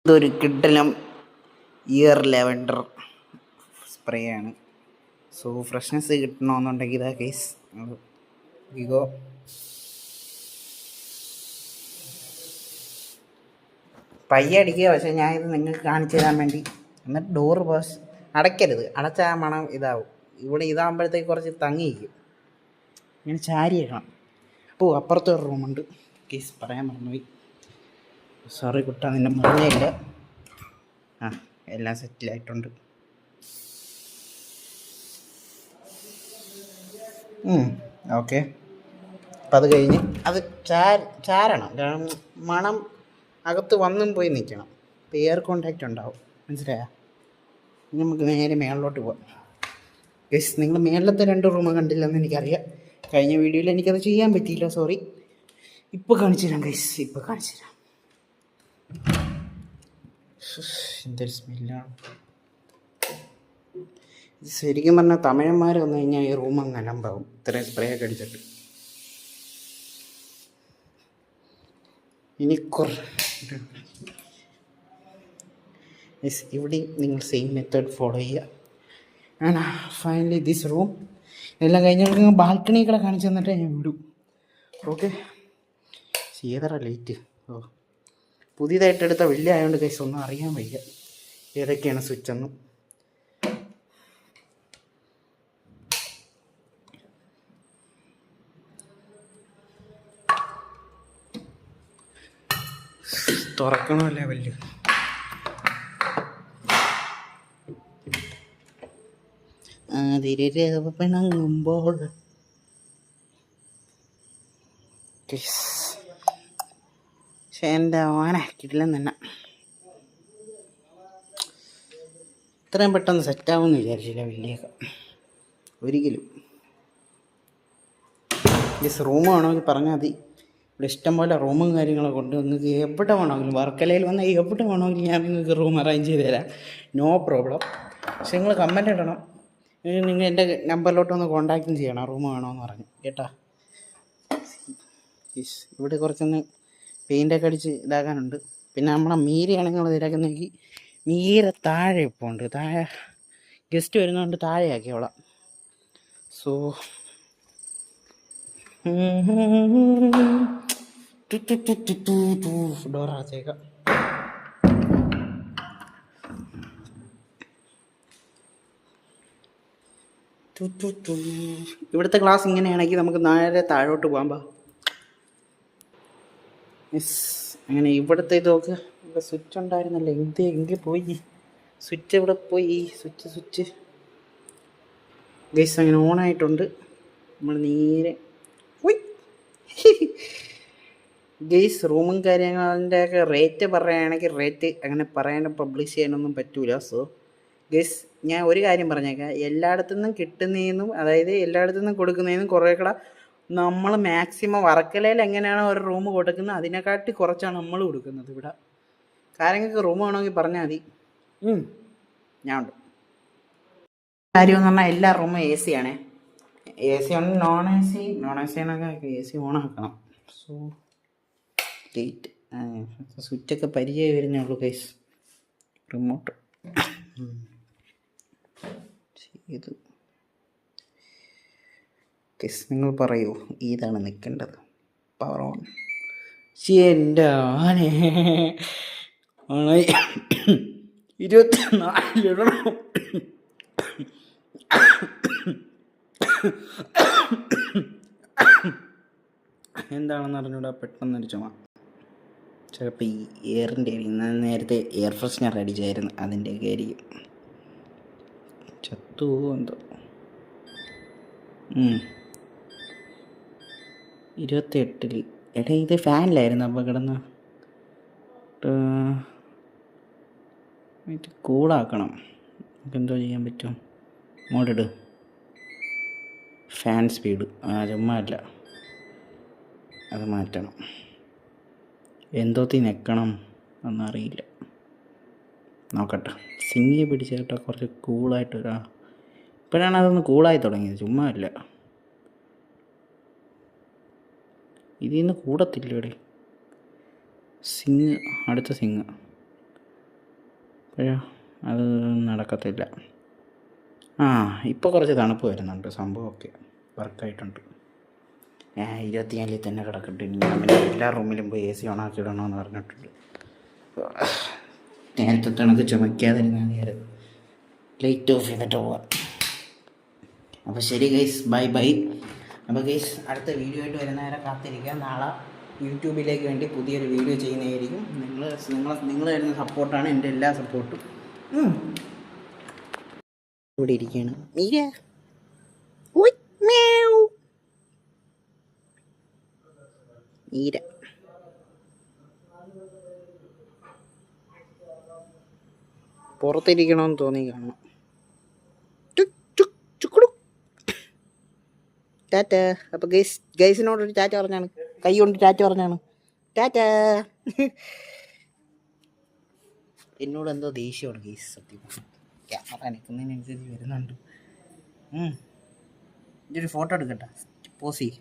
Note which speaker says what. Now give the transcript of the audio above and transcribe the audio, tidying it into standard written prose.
Speaker 1: ഇതൊരു കിഡിലം year lavender spray ആണ്. So freshness കിട്ടണമെന്നുണ്ടെങ്കിൽ ഇതാ കേസ് ഇഗോ പയ്യെ അടിക്കുക. പക്ഷേ ഞാൻ ഇത് നിങ്ങൾക്ക് കാണിച്ചു തരാൻ വേണ്ടി. എന്നിട്ട് ഡോറ് അടയ്ക്കരുത്, അടച്ചാൽ മണം ഇതാവും. ഇവിടെ ഇതാകുമ്പോഴത്തേക്ക് കുറച്ച് തങ്ങിയിരിക്കും. ഇങ്ങനെ ചാരി ഇടണം. അപ്പോൾ അപ്പുറത്തൊരു റൂമുണ്ട് കേസ്, പറയാൻ മറന്നുപോയി. സോറി കുട്ടാ, നിന്നെ മറന്നില്ല. എല്ലാം സെറ്റിലായിട്ടുണ്ട്. ഓക്കെ. അപ്പം അത് കഴിഞ്ഞ് അത് ചാരണം. കാരണം മണം അകത്ത് വന്നും പോയി നിൽക്കണം. അപ്പോൾ എയർ കോണ്ടാക്റ്റ് ഉണ്ടാവും. മനസ്സിലായോ? നമുക്ക് നേരെ മേളിലോട്ട് പോവാം. ഗൈസ്, നിങ്ങൾ മേളിലത്തെ 2 റൂം കണ്ടില്ലെന്ന് എനിക്കറിയാം. കഴിഞ്ഞ വീഡിയോയിൽ എനിക്കത് ചെയ്യാൻ പറ്റിയില്ല, സോറി. ഇപ്പോൾ കാണിച്ചു തരാം ഗൈസ്, ഇപ്പോൾ കാണിച്ചു തരാം. എന്തൊരു സ്മെല്ലാണ്. ശരിക്കും പറഞ്ഞാൽ തമിഴന്മാർ വന്നു കഴിഞ്ഞാൽ ഈ റൂം അങ്ങ് അലമ്പാവും, ഇത്രയും സ്പ്രേ ഒക്കെ അടിച്ചിട്ട്. ഇനി ഇവിടെ നിങ്ങൾ സെയിം മെത്തേഡ് ഫോളോ ചെയ്യുക. ആൻഡ് ഫൈനലി ദിസ് റൂം എല്ലാം കഴിഞ്ഞിട്ട് ബാൽക്കണി കൂടെ കാണിച്ചു തന്നിട്ട് ഞാൻ വിടും. ഓക്കെ. ഏതറ ലൈറ്റ് പുതിയതായിട്ട് എടുത്ത വലിയ ആയതുകൊണ്ട് കേസ് ഒന്നും അറിയാൻ വയ്യ ഏതൊക്കെയാണ് സ്വിച്ചൊന്നും. തുറക്കണമല്ലേ വലിയ പിണങ്ങുമ്പോൾ പക്ഷെ എൻ്റെ ഓനാക്കിയിട്ടില്ലെന്ന് തന്നെ. ഇത്രയും പെട്ടെന്ന് സെറ്റാവുമെന്ന് വിചാരിച്ചില്ല വലിയൊക്കെ ഒരിക്കലും. ജസ്റ്റ് റൂം വേണമെങ്കിൽ പറഞ്ഞാൽ മതി. ഇവിടെ ഇഷ്ടംപോലെ റൂമും കാര്യങ്ങളൊക്കെ ഉണ്ട്. നിങ്ങൾക്ക് എവിടെ വേണമെങ്കിലും, വർക്കലയിൽ വന്നാൽ എവിടെ വേണമെങ്കിലും ഞാൻ നിങ്ങൾക്ക് റൂം അറേഞ്ച് ചെയ്ത് തരാം, നോ പ്രോബ്ലം. പക്ഷെ നിങ്ങൾ കമൻറ്റ് ഇടണം. നിങ്ങൾ എൻ്റെ നമ്പറിലോട്ടൊന്ന് കോൺടാക്റ്റും ചെയ്യണം റൂം വേണമെന്ന് പറഞ്ഞു കേട്ടാ. ഇവിടെ കുറച്ചൊന്ന് പെയിൻ്റൊക്കെ അടിച്ച് ഇതാക്കാനുണ്ട്. പിന്നെ നമ്മളെ മീരയാണെങ്കിൽ ഇതിലാക്കുന്നെങ്കിൽ മീര താഴെ ഇപ്പോൾ ഉണ്ട്. താഴെ ഗസ്റ്റ് വരുന്നതുകൊണ്ട് താഴെയാക്കിയോളാം. സോ ഡോറാച്ചേക്കാം. ഇവിടുത്തെ ക്ലാസ് ഇങ്ങനെയാണെങ്കിൽ നമുക്ക് നേരെ താഴോട്ട് പോകാൻ പാ. അങ്ങനെ ഇവിടുത്തെ ഇതൊക്കെ ഇവിടെ സ്വിച്ച് ഉണ്ടായിരുന്നല്ലേ, എങ്കിൽ പോയി സ്വിച്ച് ഇവിടെ പോയി. സ്വിച്ച് ഗൈസ് അങ്ങനെ ഓണായിട്ടുണ്ട്. നമ്മൾ നേരെ പോയി. ഗൈസ് റൂമും കാര്യങ്ങളുടെ ഒക്കെ റേറ്റ് പറയുകയാണെങ്കിൽ റേറ്റ് അങ്ങനെ പറയാൻ പബ്ലിഷ് ചെയ്യാനൊന്നും പറ്റൂല. സോ ഗൈസ് ഞാൻ ഒരു കാര്യം പറഞ്ഞേക്കാം, എല്ലായിടത്തു നിന്നും കിട്ടുന്നതിനും അതായത് എല്ലായിടത്തു നിന്നും കൊടുക്കുന്നതിനും കുറേ കൂടെ നമ്മൾ മാക്സിമം വർക്കലയിൽ എങ്ങനെയാണോ ഒരു റൂം കൊടുക്കുന്നത് അതിനെക്കാട്ടി കുറച്ചാണ് നമ്മൾ കൊടുക്കുന്നത് ഇവിടെ. കാര്യങ്ങൾക്ക് റൂം വേണമെങ്കിൽ പറഞ്ഞാൽ മതി, ഞാൻ ഉണ്ട്. കാര്യമെന്ന് പറഞ്ഞാൽ എല്ലാ റൂമും എ സി ആണേ. എ സി ഉണ്ട്, നോൺ എ സി ആണെങ്കിൽ എ സി ഓണാക്കണം. സോ ഡേറ്റ് സ്വിച്ചൊക്കെ പരിചയം വരുന്നേ ഉള്ളൂ ഗൈസ്. റിമോട്ട് ചെയ്തു ഗൈസ്. നിങ്ങൾ പറയൂ ഏതാണ് നിൽക്കേണ്ടത്? Power on. എൻ്റെ ആനെ 24 എന്താണെന്ന് അറിഞ്ഞൂടാ, പെട്ടെന്നൊരു ചുമ. ചിലപ്പോൾ ഈ എയറിൻ്റെ നേരത്തെ എയർ ഫ്രഷ്നർ അടിച്ചായിരുന്നു, അതിൻ്റെയൊക്കെ ആയിരിക്കും. ചത്തു എന്തോ. 28 എടാ ഇത് ഫാനിലായിരുന്നു അപ്പോൾ കിടന്ന് കൂളാക്കണം. നമുക്ക് എന്തോ ചെയ്യാൻ പറ്റും? മോഡിട് ഫാൻ സ്പീഡ് ചുമ്മാ അല്ല, അത് മാറ്റണം. എന്തോത്തി ഞെക്കണം എന്നറിയില്ല, നോക്കട്ടെ. സിങ്ങി പിടിച്ചിട്ട് കുറച്ച് കൂളായിട്ട് ഇപ്പോഴാണ് അതൊന്ന് കൂളായി തുടങ്ങിയത്, ചുമ്മാ അല്ല. ഇതിൽ നിന്ന് കൂടത്തില്ല ഇവിടെ. അടുത്ത സിങ് അയ്യോ അത് നടക്കത്തില്ല. ആ ഇപ്പോൾ കുറച്ച് തണുപ്പ് വരുന്നുണ്ട്, സംഭവമൊക്കെ വർക്കായിട്ടുണ്ട്. ഞാൻ 24 തന്നെ കിടക്കട്ടെ. ഞാൻ പിന്നെ എല്ലാ റൂമിലും പോയി AC ഓണാക്കി ഇടണമെന്ന് പറഞ്ഞിട്ടുണ്ട്. നേരത്തെ തണുക്ക് ചുമയ്ക്കാതിരുന്നാൽ നേരം ലൈറ്റ് ഓഫ് ചെയ്തിട്ട് പോവാം. അപ്പോൾ ശരി ഗൈസ്, ബൈ ബൈ. അപ്പോൾ ഗൈസ് അടുത്ത വീഡിയോ ആയിട്ട് വരുന്നവരെ കാത്തിരിക്കാം. നാളെ യൂട്യൂബിലേക്ക് വേണ്ടി പുതിയൊരു വീഡിയോ ചെയ്യുന്നതായിരിക്കും. നിങ്ങൾ തരുന്ന സപ്പോർട്ടാണ് എൻ്റെ എല്ലാ സപ്പോർട്ടും. ഇവിടെ ഇരിക്കുകയാണ് മീര. മീര പുറത്തിരിക്കണമെന്ന് തോന്നി കാണണം. ടാറ്റ. അപ്പോൾ ഗൈസിനോടൊരു ടാറ്റ പറഞ്ഞാണ്, കൈ കൊണ്ട് ടാറ്റ പറഞ്ഞാണ്. ടാറ്റ. എന്നോട് എന്തോ ദേഷ്യമാണ് ഗൈസ് സത്യം. ക്യാമറ അനക്കുന്നതിനനുസരിച്ച് വരുന്നുണ്ട്. ഇതൊരു ഫോട്ടോ എടുക്കട്ടെ, പോസ് ചെയ്യ്.